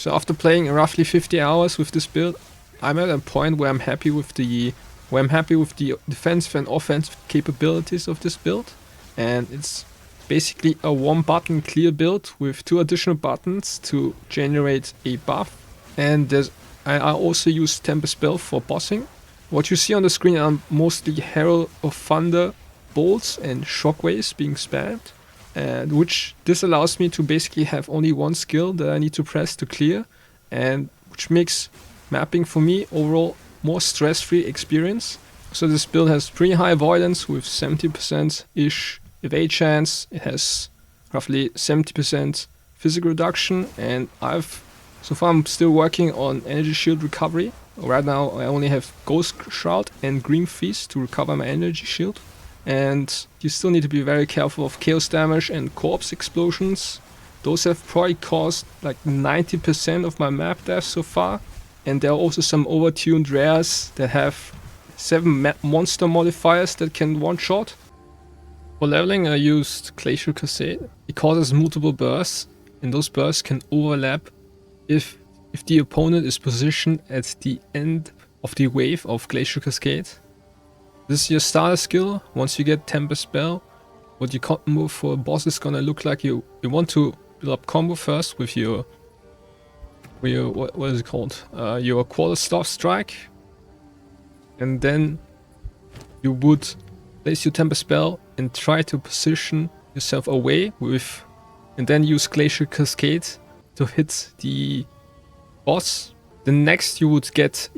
So after playing roughly 50 hours with this build, I'm at a point where I'm happy with the defensive and offensive capabilities of this build, and it's basically a one button clear build with 2 additional buttons to generate a buff. And I also use Tempest Spell for bossing. What you see on the screen are mostly Herald of Thunder bolts and shockwaves being spammed, and which this allows me to basically have only one skill that I need to press to clear, and which makes mapping for me overall more stress-free experience. So this build has pretty high avoidance with 70%-ish evade chance. It has roughly 70% physical reduction, and so far I'm still working on energy shield recovery. Right now I only have Ghost Shroud and Green Feast to recover my energy shield. And you still need to be very careful of chaos damage and corpse explosions. Those have probably caused like 90% of my map deaths so far. And there are also some overtuned rares that have 7 monster modifiers that can one-shot. For leveling I used Glacial Cascade. It causes multiple bursts, and those bursts can overlap if the opponent is positioned at the end of the wave of Glacial Cascade. This is your starter skill. Once you get Tempest Spell, what your combo for a boss is gonna look like. You want to build up combo first with your what is it called? Your Quarterstaff Strike, and then you would place your Tempest Spell and try to position yourself away with, and then use Glacial Cascade to hit the boss. Then next you would get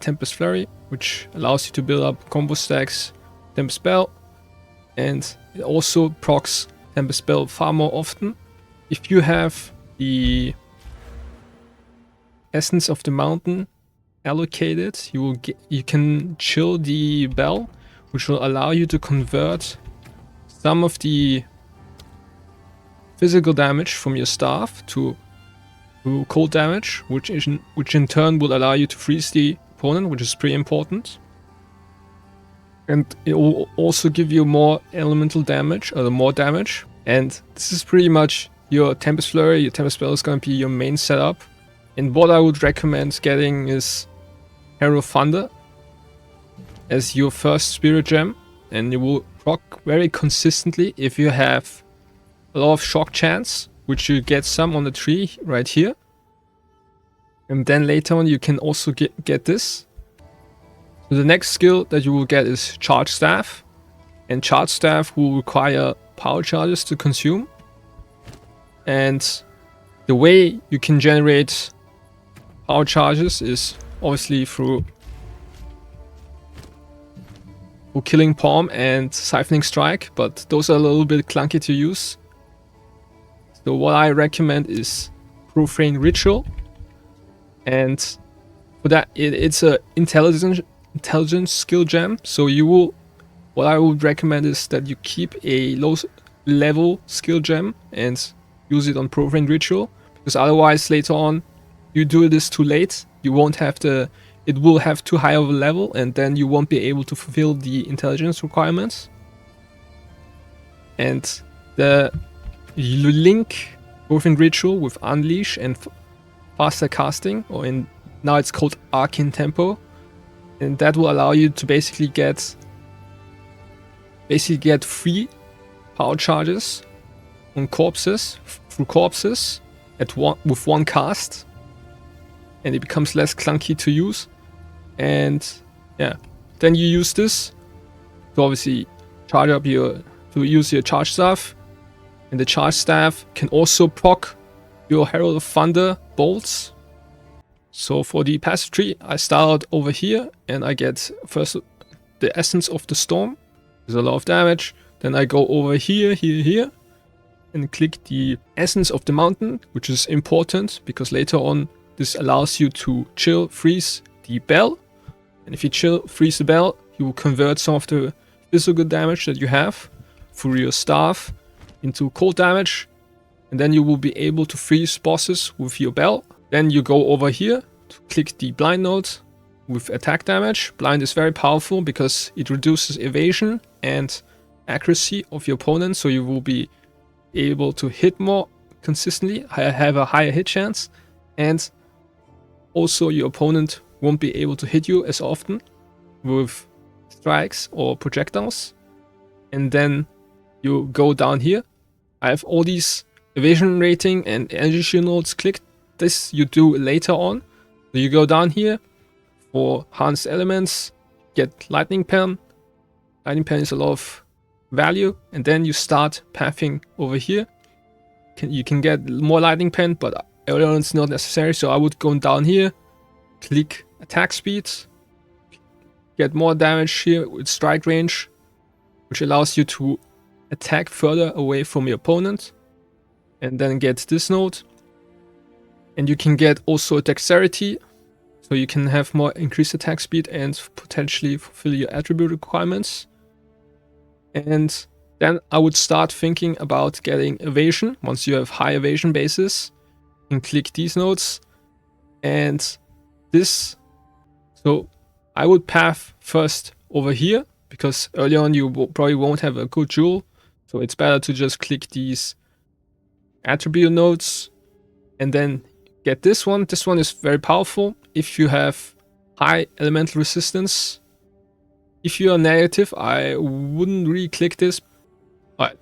Tempest Flurry, which allows you to build up combo stacks Tempest Spell, and it also procs Tempest Spell far more often. If you have the Essence of the Mountain allocated, you can chill the bell, which will allow you to convert some of the physical damage from your staff to cold damage, which in turn will allow you to freeze the opponent, which is pretty important. And it will also give you more elemental damage, or more damage. And this is pretty much your Tempest Flurry. Your Tempest Spell is going to be your main setup. And what I would recommend getting is Herald of Thunder as your first Spirit Gem, and you will proc very consistently if you have a lot of shock chance, which you get some on the tree right here. And then later on you can also get this. So the next skill that you will get is Charge Staff, and Charge Staff will require power charges to consume. And the way you can generate power charges is obviously through Killing Palm and Siphoning Strike, but those are a little bit clunky to use. So what I recommend is Profane Ritual, and for that it's a intelligence skill gem. So what I would recommend is that you keep a low level skill gem and use it on Profane Ritual, because otherwise later on you do this too late, it will have too high of a level, and then you won't be able to fulfill the intelligence requirements. And you link Profane Ritual with Unleash and faster casting, now it's called Arcane Tempo, and that will allow you to basically get free power charges on corpses with one cast, and it becomes less clunky to use. And yeah, then you use this to obviously use your Charge Staff, and the Charge Staff can also proc your Herald of Thunder bolts. So for the passive tree, I start over here and I get first the Essence of the Storm. There's a lot of damage. Then I go over here, and click the Essence of the Mountain, which is important because later on this allows you to chill freeze the bell. And if you chill freeze the bell, you will convert some of the physical damage that you have through your staff into cold damage, and then you will be able to freeze bosses with your bell. Then you go over here to click the blind node with attack damage. Blind is very powerful because it reduces evasion and accuracy of your opponent, so you will be able to hit more consistently, have a higher hit chance, and also your opponent won't be able to hit you as often with strikes or projectiles. And then you go down here. I have all these evasion rating and energy shield nodes clicked. This you do later on. So you go down here for harnessed elements, get lightning pen. Lightning pen is a lot of value, and then you start pathing over here. You can get more lightning pen, but earlier on it's not necessary. So I would go down here, click attack speed, get more damage here with strike range, which allows you to attack further away from your opponent, and then get this node. And you can get also dexterity, so you can have more increased attack speed and potentially fulfill your attribute requirements. And then I would start thinking about getting evasion once you have high evasion bases, and click these nodes and this. So I would path first over here, because early on you probably won't have a good jewel, so it's better to just click these attribute nodes and then get this one. This one is very powerful if you have high elemental resistance. If you are negative, I wouldn't really click this. Alright,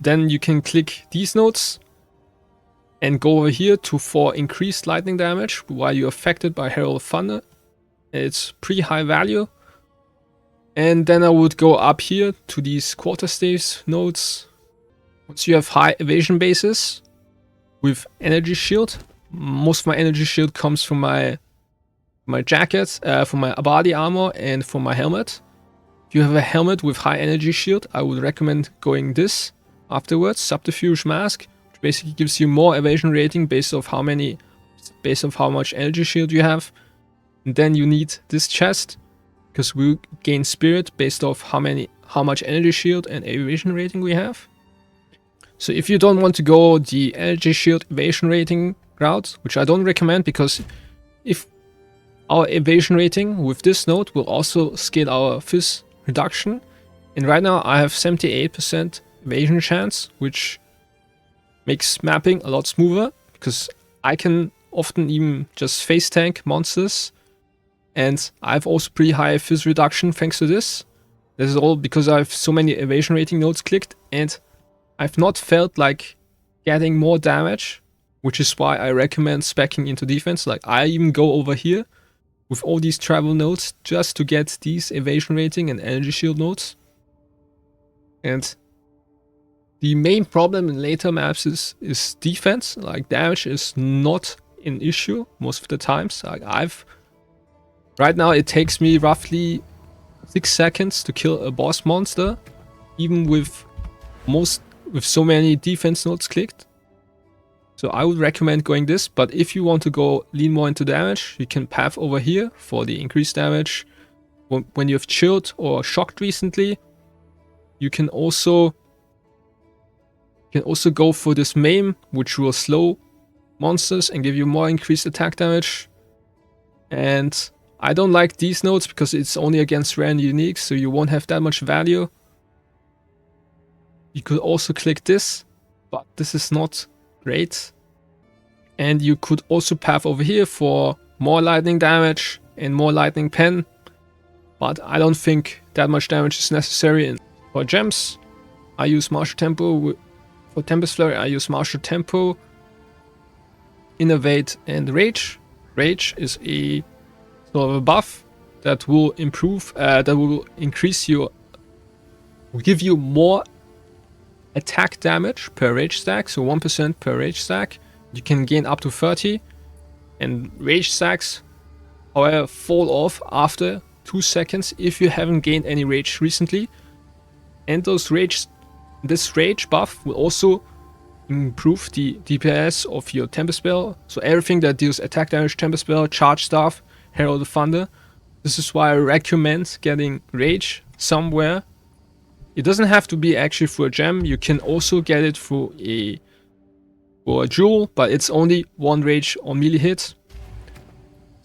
then you can click these nodes and go over here for increased lightning damage while you're affected by Herald of Thunder. It's pretty high value. And then I would go up here to these quarterstaves nodes. Once you have high evasion bases with energy shield, most of my energy shield comes from my jacket, from my body armor, and from my helmet. If you have a helmet with high energy shield, I would recommend going this afterwards, Subterfuge Mask, which basically gives you more evasion rating based off how much energy shield you have. And then you need this chest, because we gain spirit based off how much energy shield and evasion rating we have. So if you don't want to go the energy shield evasion rating route, which I don't recommend, because if our evasion rating with this node will also scale our fizz reduction, and right now I have 78% evasion chance, which makes mapping a lot smoother, because I can often even just face tank monsters, and I have also pretty high fizz reduction thanks to this. This is all because I have so many evasion rating nodes clicked, and I've not felt like getting more damage, which is why I recommend speccing into defense. Like, I even go over here with all these travel nodes just to get these evasion rating and energy shield nodes. And the main problem in later maps is defense. Like, damage is not an issue most of the times. Like, right now it takes me roughly 6 seconds to kill a boss monster, even with so many defense nodes clicked. So I would recommend going this, but if you want to lean more into damage, you can path over here for the increased damage. When you've chilled or shocked recently, you can also go for this maim, which will slow monsters and give you more increased attack damage. And I don't like these nodes because it's only against rare and unique, so you won't have that much value. You could also click this, but this is not great. And you could also path over here for more lightning damage and more lightning pen, but I don't think that much damage is necessary. And for gems, I use Martial Tempo. For Tempest Flurry, I use Martial Tempo, Innovate, and Rage. Rage is a sort of a buff that will will give you more attack damage per rage stack, so 1% per rage stack. You can gain up to 30, and rage stacks, however, fall off after 2 seconds if you haven't gained any rage recently. And this rage buff will also improve the DPS of your Tempest Spell, so everything that deals attack damage, Tempest Spell, Charge Staff, Herald of Thunder. This is why I recommend getting rage somewhere. It doesn't have to be actually through a gem. You can also get it through a jewel, but it's only 1 rage on melee hit.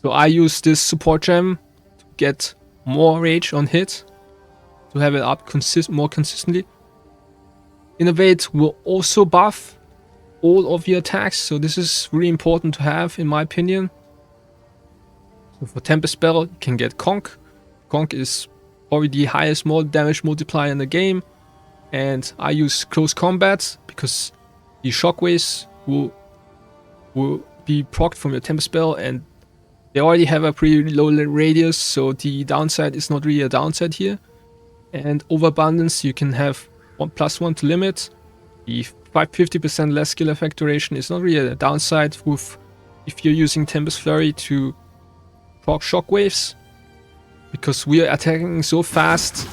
So I use this support gem to get more rage on hit, to have it up more consistently. Innovate will also buff all of your attacks, so this is really important to have in my opinion. So for Tempest spell you can get Conk. Conk is probably the highest damage multiplier in the game, and I use close combat because the shockwaves will be procced from your Tempest spell, and they already have a pretty low radius, so the downside is not really a downside here. And overabundance, you can have +1 to limit. The 50% less skill effect duration is not really a downside if you're using Tempest Flurry to proc shockwaves, because we are attacking so fast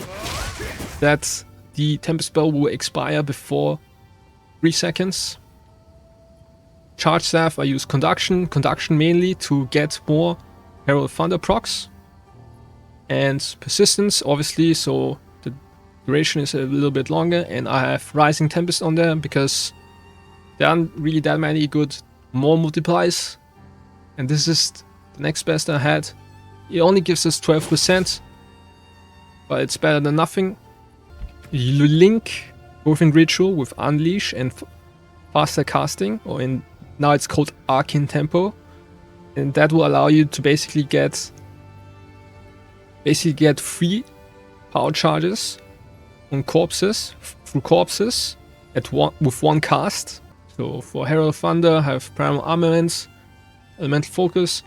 that the Tempest spell will expire before 3 seconds. Charge Staff, I use Conduction mainly to get more Herald Thunder procs. And Persistence, obviously, so the duration is a little bit longer, and I have Rising Tempest on there because there aren't really that many good more multiplies. And this is the next best I had. It only gives us 12%, but it's better than nothing. You link Orphan Ritual with Unleash and faster casting, or now it's called Arcane Tempo, and that will allow you to basically get 3 power charges on corpses through corpses with one cast. So for Herald Thunder, I have Primal Armament, Elemental Focus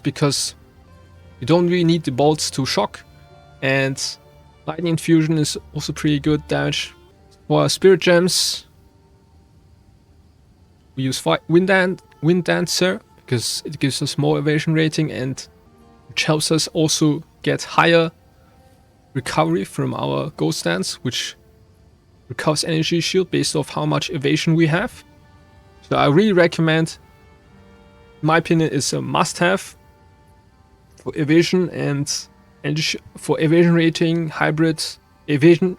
because you don't really need the bolts to shock, and Lightning Infusion is also pretty good damage. For Spirit Gems, we use Wind Dancer because it gives us more evasion rating, and which helps us also get higher recovery from our Ghost Dance, which recovers energy shield based off how much evasion we have. So I really recommend, in my opinion, it's a must-have for evasion and for evasion rating, hybrid evasion,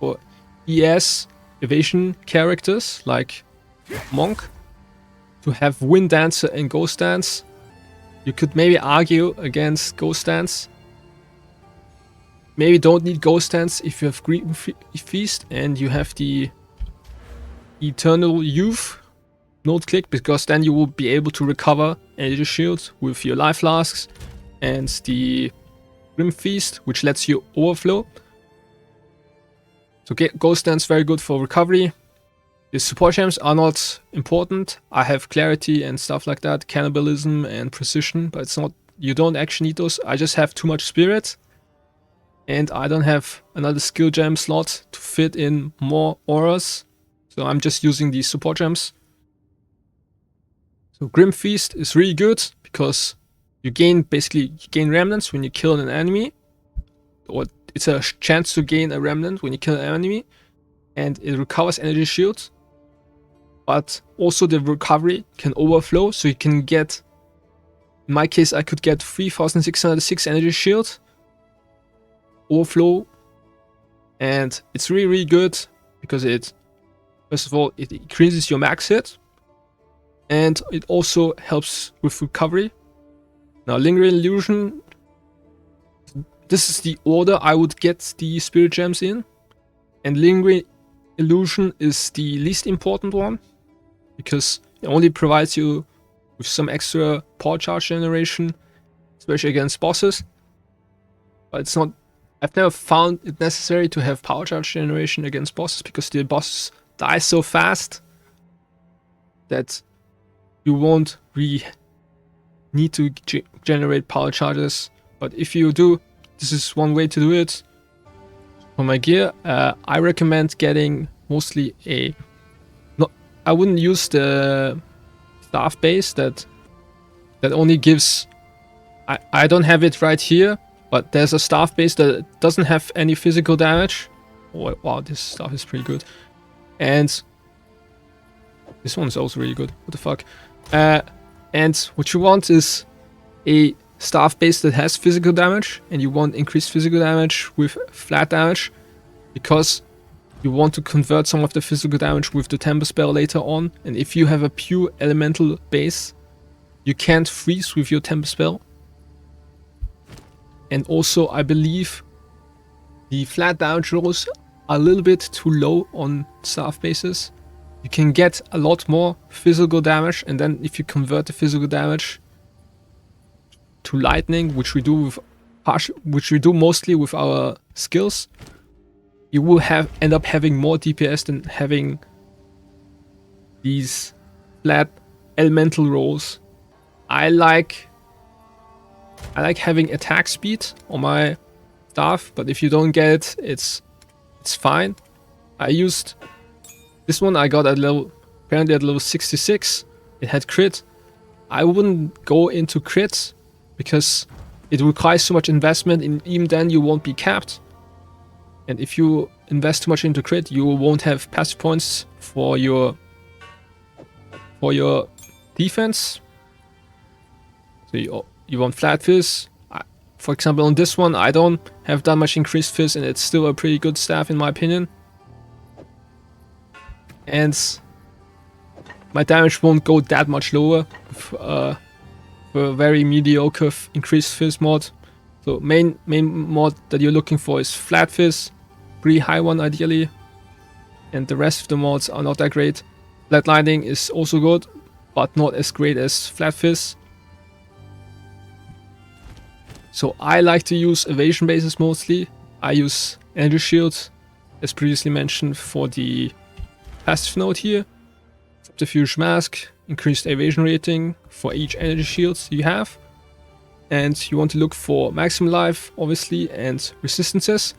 or ES evasion characters like Monk, to have Wind Dancer and Ghost Dance. You could maybe argue against Ghost Dance. Maybe don't need Ghost Dance if you have Green Feast and you have the Eternal Youth node click, because then you will be able to recover energy shield with your life flasks and the Grim Feast, which lets you overflow. So Ghost Dance very good for recovery. The support gems are not important. I have Clarity and stuff like that, Cannibalism and Precision, but it's not. You don't actually need those. I just have too much Spirit, and I don't have another skill gem slot to fit in more auras, so I'm just using these support gems. So Grim Feast is really good because you gain remnants when you kill an enemy, or it's a chance to gain a remnant when you kill an enemy, and it recovers energy shield. But also the recovery can overflow, so you can get, in my case I could get 3606 energy shield overflow, and it's really good because it, first of all, it increases your max hit, and it also helps with recovery. Now Lingering Illusion, this is the order I would get the Spirit Gems in, and Lingering Illusion is the least important one because it only provides you with some extra power charge generation, especially against bosses. But it's not, I've never found it necessary to have power charge generation against bosses because the bosses die so fast that you won't really need to generate power charges. But if you do, this is one way to do it. For my gear, I recommend getting mostly I wouldn't use the staff base that only gives, I don't have it right here, but there's a staff base that doesn't have any physical damage. Oh, wow, this stuff is pretty good. And this one's also really good. What the fuck? And what you want is a staff base that has physical damage, and you want increased physical damage with flat damage, because you want to convert some of the physical damage with the Temper spell later on. And if you have a pure elemental base, you can't freeze with your Temper spell. And also, I believe the flat damage rolls are a little bit too low on staff bases. you can get a lot more physical damage, and then if you convert the physical damage to lightning, which we do mostly with our skills, you will end up having more DPS than having these flat elemental rolls. I like having attack speed on my staff, but if you don't get it, it's fine. I used this one. I got apparently at level 66. It had crit. I wouldn't go into crit because it requires so much investment, and even then you won't be capped. And if you invest too much into crit, you won't have passive points for your defense. So you want flat fizz. For example, on this one, I don't have that much increased fizz, and it's still a pretty good staff in my opinion. And my damage won't go that much lower for a very mediocre increased fizz mod. So main mod that you're looking for is flat fizz, pretty high one ideally, and the rest of the mods are not that great. Flat lightning is also good, but not as great as flat fizz. So I like to use evasion bases mostly. I use energy shield, as previously mentioned, for the passive node here. Subterfuge mask, increased evasion rating for each energy shield you have. And you want to look for maximum life, obviously, and resistances.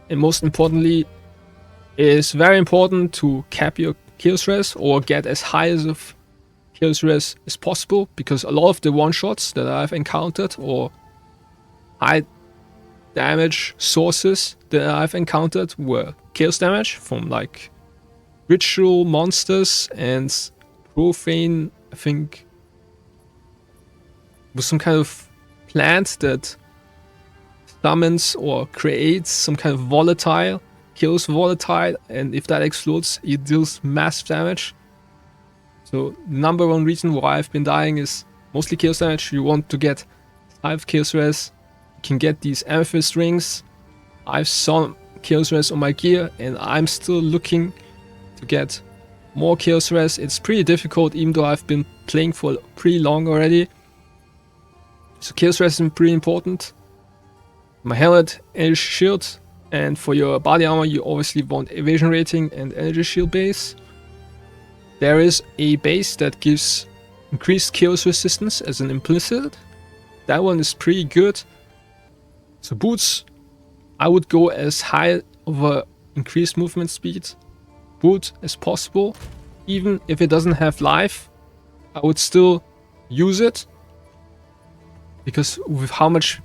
And most importantly, it is very important to cap your chaos res or get as high as of chaos res as possible, because a lot of the one-shots that I've encountered or high damage sources that I've encountered were chaos damage from like ritual monsters and profane, I think, with some kind of plant that summons or creates some kind of volatile, kills volatile, and if that explodes, it deals massive damage. So the number one reason why I've been dying is mostly chaos damage. You want to get 5 chaos res. You can get these amethyst rings. I've some chaos res on my gear, and I'm still looking to get more chaos res. It's pretty difficult, even though I've been playing for pretty long already. So chaos res is pretty important. My helmet, energy shield, and for your body armor you obviously want evasion rating and energy shield base. There is a base that gives increased chaos resistance as an implicit. That one is pretty good. So boots, I would go as high of a increased movement speed boot as possible. Even if it doesn't have life, I would still use it, because with how much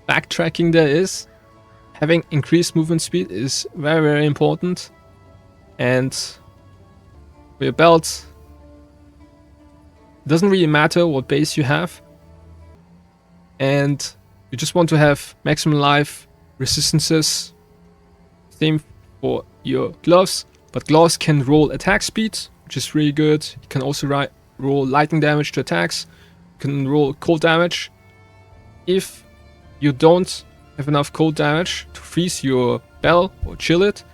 backtracking there is, having increased movement speed is very, very important. And for your belt, it doesn't really matter what base you have, and you just want to have maximum life, resistances. Same for your gloves, but gloves can roll attack speed, which is really good. You can also roll lightning damage to attacks. You can roll cold damage. If you don't have enough cold damage to freeze your bell or chill it,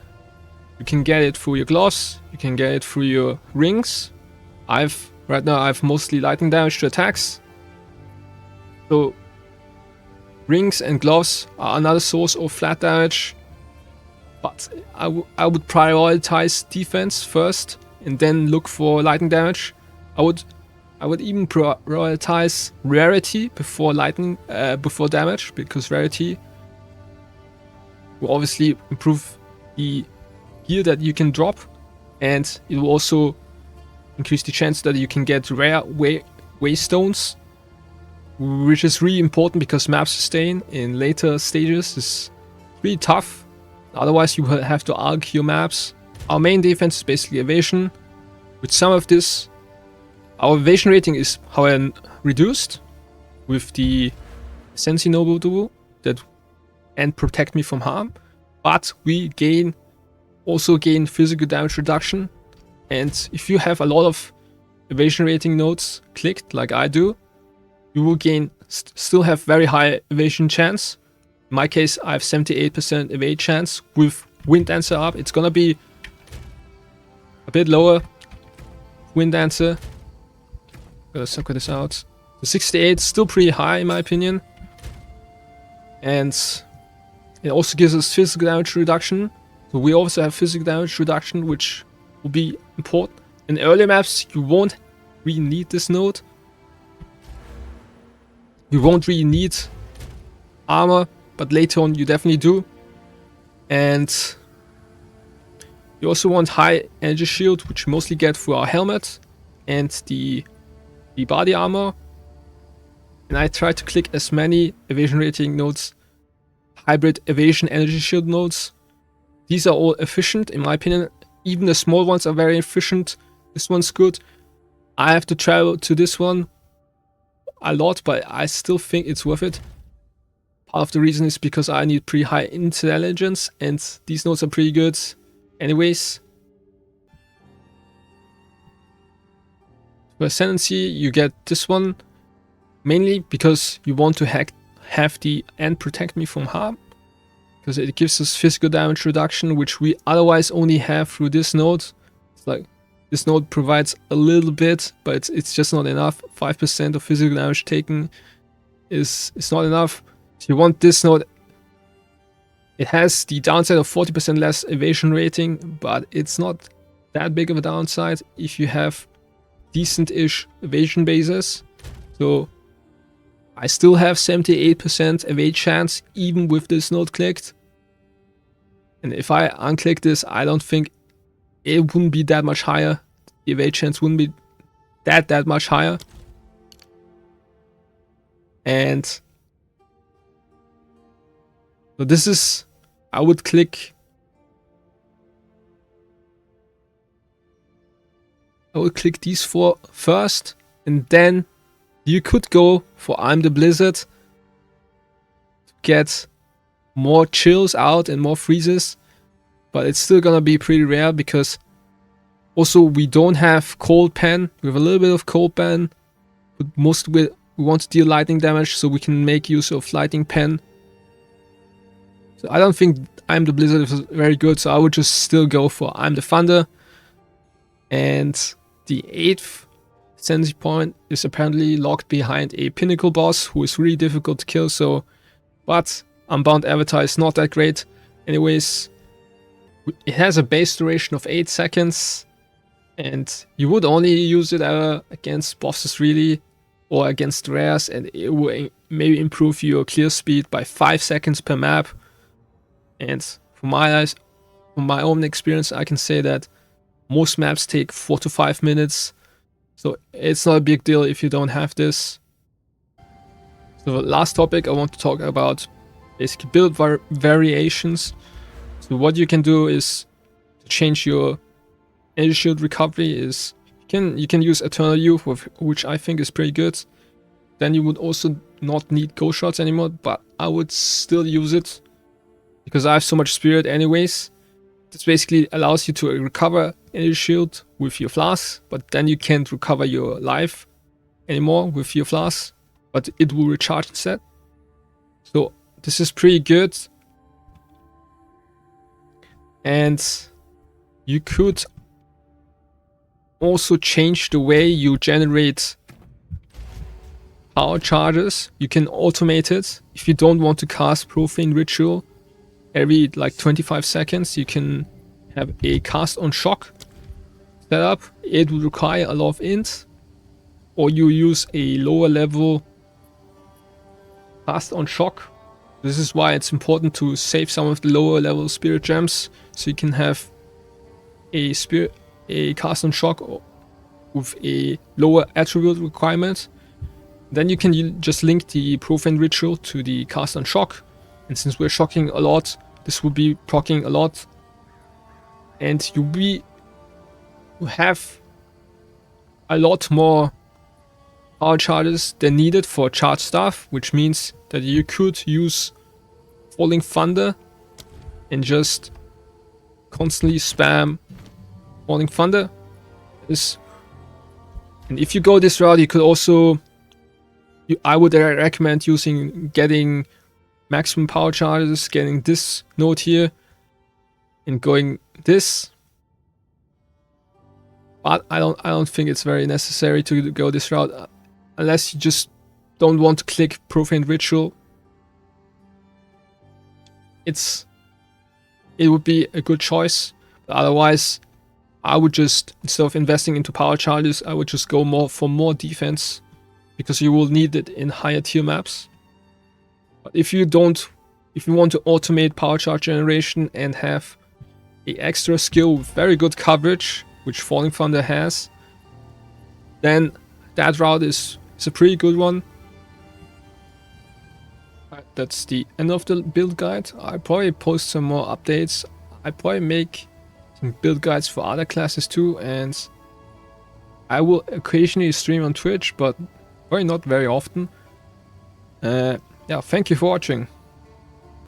you can get it through your gloves. You can get it through your rings. Right now I've mostly lightning damage to attacks. So rings and gloves are another source of flat damage, but I would prioritize defense first and then look for lightning damage. I would even prioritize rarity before before damage, because rarity will obviously improve the gear that you can drop, and it will also increase the chance that you can get rare waystones, which is really important because map sustain in later stages is really tough. Otherwise you will have to arc your maps. Our main defense is basically evasion. With some of this, our evasion rating is however reduced with the Ascendancy Noble duo and protect me from harm, but we also gain physical damage reduction. And if you have a lot of evasion rating nodes clicked like I do, you will still have very high evasion chance. In my case, I have 78% evade chance. With Wind Dancer up, it's gonna be a bit lower, Wind Dancer. Gotta sucker this out. The 68 is still pretty high in my opinion. And it also gives us physical damage reduction. So we also have physical damage reduction, which will be important. In earlier maps, you won't really need this node. You won't really need armor, but later on you definitely do. And you also want high energy shield, which you mostly get through our helmet and the body armor. And I try to click as many evasion rating nodes, hybrid evasion energy shield nodes. These are all efficient in my opinion. Even the small ones are very efficient. This one's good. I have to travel to this one a lot, but I still think it's worth it. Part of the reason is because I need pretty high intelligence, and these nodes are pretty good anyways. For Ascendancy, you get this one mainly because you want to have the and protect me from harm, because it gives us physical damage reduction, which we otherwise only have through this node. It's like this node provides a little bit, but it's just not enough. 5% of physical damage taken is not enough. So you want this node. It has the downside of 40% less evasion rating, but it's not that big of a downside if you have decent-ish evasion bases. So I still have 78% evade chance even with this node clicked. And if I unclick this, I don't think it wouldn't be that much higher. The evade chance wouldn't be that much higher. And so this is, I would click these four first, and then you could go for I'm the Blizzard to get more chills out and more freezes, but it's still gonna be pretty rare because also we don't have cold pen. We have a little bit of cold pen, but most of it we want to deal lightning damage, so we can make use of lightning pen. So I don't think I'm the Blizzard is very good, so I would just still go for I'm the Thunder. And the 8th Ascendancy point is apparently locked behind a pinnacle boss who is really difficult to kill, so but Unbound Avatar is not that great. Anyways, it has a base duration of 8 seconds, and you would only use it against bosses really, or against rares, and it will maybe improve your clear speed by 5 seconds per map. And from my own experience, I can say that most maps take 4 to 5 minutes, so it's not a big deal if you don't have this. So the last topic I want to talk about, basically build variations. So what you can do is to change your energy shield recovery is you can use Eternal Youth, which I think is pretty good. Then you would also not need ghost shots anymore, but I would still use it because I have so much spirit anyways. This basically allows you to recover energy shield with your flask, but then you can't recover your life anymore with your flask, but it will recharge instead. So this is pretty good. And you could also change the way you generate power charges. You can automate it. If you don't want to cast Profane Ritual every like 25 seconds, you can have a cast on shock set up. It will require a lot of int, or you use a lower level cast on shock. This is why it's important to save some of the lower level spirit gems, so you can have a cast on shock with a lower attribute requirement. Then you can just link the Profane Ritual to the cast on shock, and since we're shocking a lot, this will be proccing a lot, and you have a lot more power charges than needed for charge stuff, which means that you could use Falling Thunder and just constantly spam Falling Thunder. And if you go this route, you could also, I would recommend getting maximum power charges, getting this node here, and going this. But I don't think it's very necessary to go this route, unless you just don't want to click Profane Ritual. It would be a good choice, but otherwise I would just, instead of investing into power charges, I would just go for more defense, because you will need it in higher tier maps. But if you want to automate power charge generation and have an extra skill with very good coverage, which Falling Thunder has, then that route is a pretty good one. That's the end of the build guide. I'll probably post some more updates. I'll probably make some build guides for other classes too, and I will occasionally stream on Twitch, but probably not very often. Yeah, thank you for watching.